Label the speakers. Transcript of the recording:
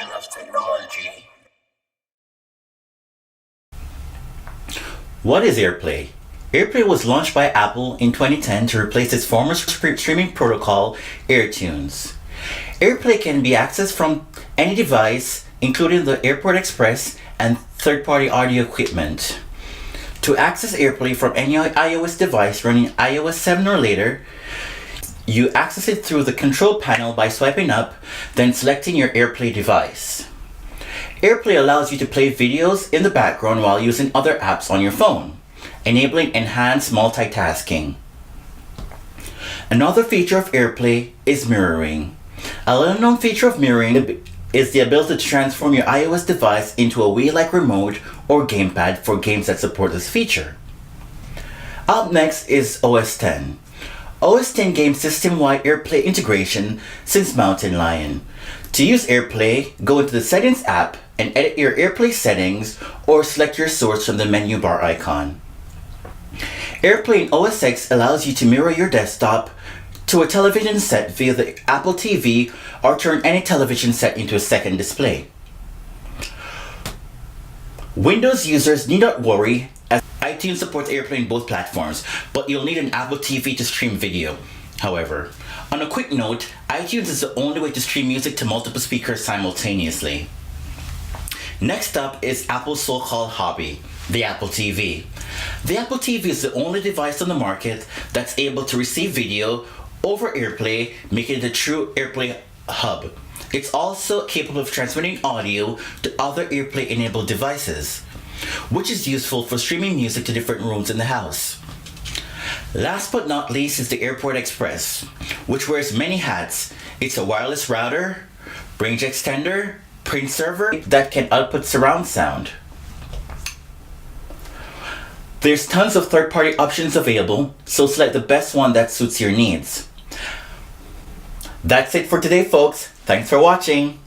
Speaker 1: I love technology.
Speaker 2: What is Airplay? Airplay was launched by Apple in 2010 to replace its former streaming protocol, AirTunes. Airplay can be accessed from any device, including the Airport Express and third-party audio equipment. To access Airplay from any iOS device running iOS 7 or later, you access it through the control panel by swiping up, then selecting your Airplay device. Airplay allows you to play videos in the background while using other apps on your phone, enabling enhanced multitasking. Another feature of Airplay is mirroring. A little-known feature of mirroring is the ability to transform your iOS device into a Wii-like remote or gamepad for games that support this feature. Up next is OS X. OS X gains system-wide Airplay integration since Mountain Lion. To use Airplay, go into the Settings app and edit your Airplay settings or select your source from the menu bar icon. Airplay in OS X allows you to mirror your desktop to a television set via the Apple TV or turn any television set into a second display. Windows users need not worry as iTunes supports Airplay in both platforms, but you'll need an Apple TV to stream video. However, on a quick note, iTunes is the only way to stream music to multiple speakers simultaneously. Next up is Apple's so-called hobby, the Apple TV. The Apple TV is the only device on the market that's able to receive video over Airplay, making it a true Airplay hub. It's also capable of transmitting audio to other Airplay-enabled devices, which is useful for streaming music to different rooms in the house. Last but not least is the Airport Express, which wears many hats. It's a wireless router, range extender, print server that can output surround sound. There's tons of third-party options available, so select the best one that suits your needs. That's it for today, folks. Thanks for watching.